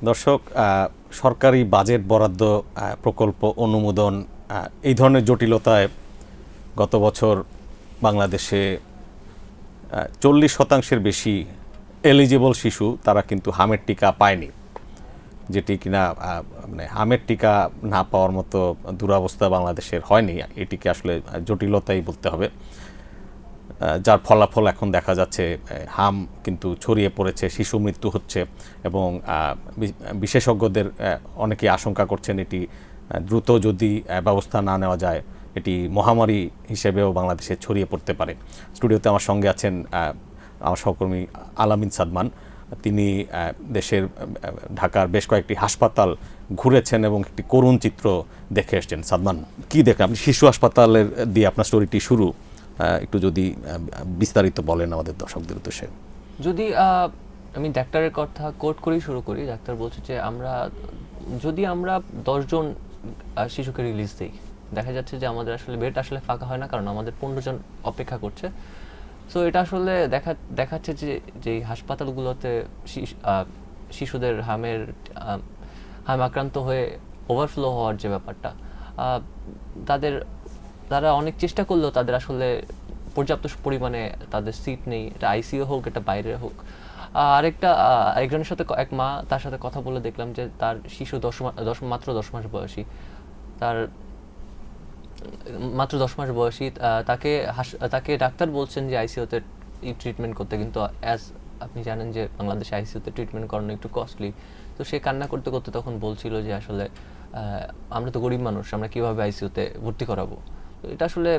দর্শক, সরকারি বাজেট বরাদ্দ, প্রকল্প অনুমোদন, এই ধরনের জটিলতায় গত বছর বাংলাদেশে 40% বেশি এলিজিবল শিশু তারা কিন্তু হামের টিকা পায়নি, যেটি কিনা মানে হামের টিকা না পাওয়ার মতো দুরবস্থা বাংলাদেশের হয়নি। এটিকে আসলে জটিলতাই বলতে হবে, যার ফলাফল এখন দেখা যাচ্ছে হাম কিন্তু ছড়িয়ে পড়েছে, শিশু মৃত্যু হচ্ছে এবং বিশেষজ্ঞদের অনেকে আশঙ্কা করছেন এটি দ্রুত যদি ব্যবস্থা না নেওয়া যায় এটি মহামারী হিসেবেও বাংলাদেশে ছড়িয়ে পড়তে পারে। স্টুডিওতে আমার সঙ্গে আছেন আমার সহকর্মী আলামিন সাদমান। তিনি দেশের ঢাকার বেশ কয়েকটি হাসপাতাল ঘুরেছেন এবং একটি করুণ চিত্র দেখে এসছেন। সাদমান, কী দেখেন আপনি? শিশু হাসপাতালের দিয়ে আপনার স্টোরিটি শুরু, একটু যদি বিস্তারিত বলেন আমাদের দর্শকদের উদ্দেশ্যে। যদি আমি ডাক্তারের কথা কোট করেই শুরু করি। ডাক্তার বলছে যে যদি আমরা 10 জন শিশুকে রিলিজ দিই, দেখা যাচ্ছে যে আমাদের আসলে বেড আসলে ফাঁকা হয় না, কারণ আমাদের 15 জন অপেক্ষা করছে। সো এটা আসলে দেখাচ্ছে যে হাসপাতালগুলোতে শিশুদের হাম আক্রান্ত হয়ে ওভারফ্লো হওয়ার যে ব্যাপারটা, তারা অনেক চেষ্টা করলেও তাদের আসলে পর্যাপ্ত পরিমাণে তাদের সিট নেই। এটা আইসিইউ হোক, এটা বাইরে হোক। আরেকজনের সাথে তার সাথে কথা বলে দেখলাম যে তার শিশু মাত্র 10 মাস বয়সী। তাকে ডাক্তার বলছেন যে আইসিইউতে ট্রিটমেন্ট করতে, কিন্তু আপনি জানেন যে বাংলাদেশে আইসিইউতে ট্রিটমেন্ট করানো একটু কস্টলি। তো সে কান্না করতে করতে তখন বলছিল যে আসলে আমরা তো গরিব মানুষ, আমরা কিভাবে আইসিইউতে ভর্তি করাবো। তো এটা আসলে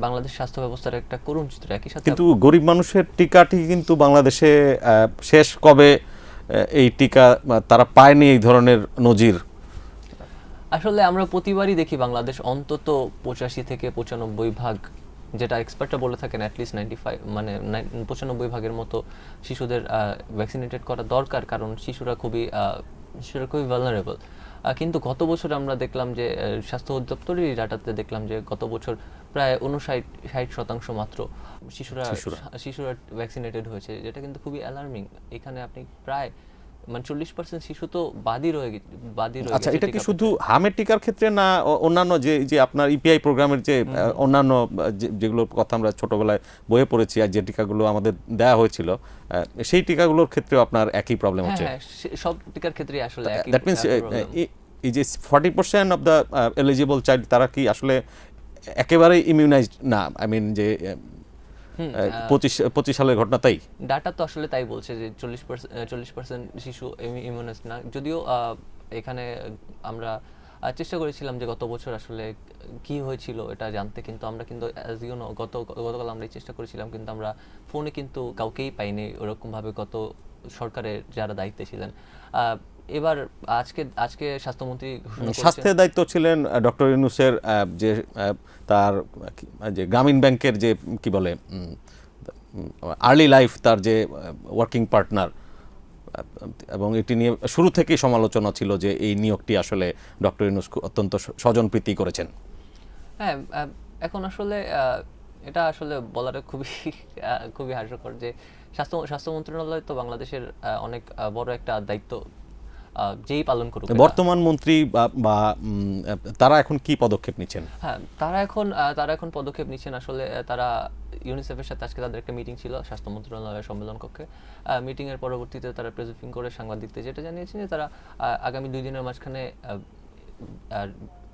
বাংলাদেশ স্বাস্থ্য ব্যবস্থার একটা করুণ চিত্র। একই সাথে কিন্তু গরিব মানুষের টিকাটি কিন্তু বাংলাদেশে শেষ কবে এই টিকা তারা পায়নি, এই ধরনের নজির আসলে আমরা প্রতিবারই দেখি বাংলাদেশ অন্তত 85 থেকে 95 ভাগ, যেটা এক্সপার্টরা বলে থাকেন অ্যাটলিস্ট 95, মানে 95 ভাগের মতো শিশুদের ভ্যাকসিনেটেড করা দরকার, কারণ শিশুরা খুবই ভালনারেবল। কিন্তু গত বছর আমরা দেখলাম যে স্বাস্থ্য অধিদপ্তরের ডাটাতে দেখলাম যে গত বছর প্রায় 59-60% মাত্র শিশুরা ভ্যাকসিনেটেড হয়েছে, যেটা কিন্তু খুবই অ্যালার্মিং। এখানে আপনি প্রায় 40% শিশু তো বাদই রয়ে গেছে। আচ্ছা, এটা কি শুধু হামের টিকার ক্ষেত্রে না, অন্যান্য যে আপনার ইপিআই প্রোগ্রামের যে অন্যান্য যেগুলোর কথা আমরা ছোটবেলায় বইয়ে পড়েছি আর যে টিকাগুলো আমাদের দেওয়া হয়েছিল, সেই টিকাগুলোর ক্ষেত্রেও আপনার একই প্রবলেম হচ্ছে? হ্যাঁ, সব টিকার ক্ষেত্রে আসলে একই। দ্যাট মিন্স এই যে 40% অফ দ্য এলিজিবল চাইল্ড, তারা কি আসলে একেবারে ইমিউনাইজড না? আই মিন যে 25 সালের ঘটনা, তাই ডাটা তো আসলে তাই বলছে যে 40% শিশু ইমিউনাইজড না। যদিও এখানে আমরা চেষ্টা করেছিলাম যে গত বছর আসলে কি হয়েছিল এটা জানতে, কিন্তু আমরা অ্যাজ ইউ নো গতকাল আমরা চেষ্টা করেছিলাম, কিন্তু আমরা ফোনে কিন্তু কাউকেই পাইনি ওরকমভাবে, গত সরকারের যারা দায়িত্বে ছিলেন। এবার আজকে স্বাস্থ্যমন্ত্রী স্বাস্থ্যের দায়িত্ব ছিলেন ডক্টর ইউনূসের, যে তার যে গ্রামীণ ব্যাংকের যে কি বলে আর্লি লাইফ, তার যে ওয়ার্কিং পার্টনার, এবং এটি নিয়ে শুরু থেকেই সমালোচনা ছিল যে এই নিয়োগটি আসলে ডক্টর ইউনূস অত্যন্ত স্বজনপ্রীতি করেছেন। হ্যাঁ, এখন আসলে এটা আসলে বলাটা খুবই হাস্যকর যে স্বাস্থ্য মন্ত্রণালয় তো বাংলাদেশের অনেক বড় একটা দায়িত্ব, যেই পালন করুক। বর্তমান মন্ত্রী বা তারা এখন কি পদক্ষেপ নিচ্ছেন? হ্যাঁ, তারা এখন পদক্ষেপ নিচ্ছেন। আসলে তারা ইউনিসেফের সাথে আজকে তাদের একটা মিটিং ছিল স্বাস্থ্য মন্ত্রণালয়ের সম্মেলন কক্ষে। মিটিং এর পরবর্তীতে তারা প্রেস ব্রিফিং করে সাংবাদিকদের যেটা জানিয়েছেন যে তারা আগামী 2 দিনের মাঝখানে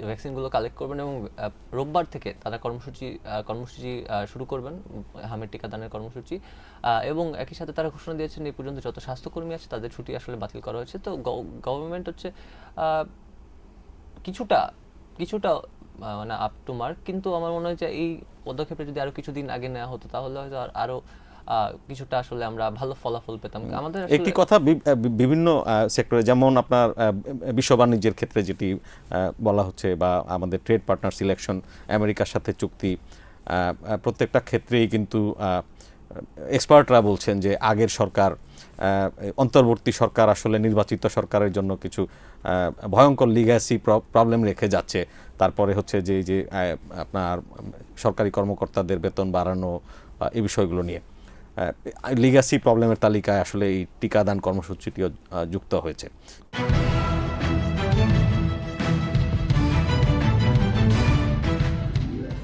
ভ্যাকসিনগুলো কালেক্ট করবেন এবং রোববার থেকে তারা কর্মসূচি শুরু করবেন, হামের টিকাদানের কর্মসূচি। এবং একই সাথে তারা ঘোষণা দিয়েছেন এই পর্যন্ত যত স্বাস্থ্যকর্মী আছে তাদের ছুটি আসলে বাতিল করা হয়েছে। তো গভর্নমেন্ট হচ্ছে কিছুটা মানে আপ টু মার্ক, কিন্তু আমার মনে হয় যে এই পদক্ষেপটা যদি আরো কিছুদিন আগে নেওয়া হতো তাহলে হয়তো আরো কিছুটা আসলে আমরা ভালো ফলাফল পেতাম। আমাদের একটি কথা বিভিন্ন সেক্টরে, যেমন আপনার বিশ্ব বাণিজ্যের ক্ষেত্রে যেটি বলা হচ্ছে, বা আমাদের ট্রেড পার্টনার সিলেকশন, আমেরিকার সাথে চুক্তি, প্রত্যেকটা ক্ষেত্রেই কিন্তু এক্সপার্টরা বলছেন যে আগের সরকার, অন্তর্বর্তী সরকার আসলে নির্বাচিত সরকারের জন্য কিছু ভয়ঙ্কর লিগ্যাসি প্রবলেম রেখে যাচ্ছে। তারপরে হচ্ছে যে আপনার সরকারি কর্মকর্তাদের বেতন বাড়ানো, এই বিষয়গুলো নিয়ে লিগ্যাসি প্রবলেমের তালিকায় আসলে এই টিকাদান কর্মসূচিটিও যুক্ত হয়েছে।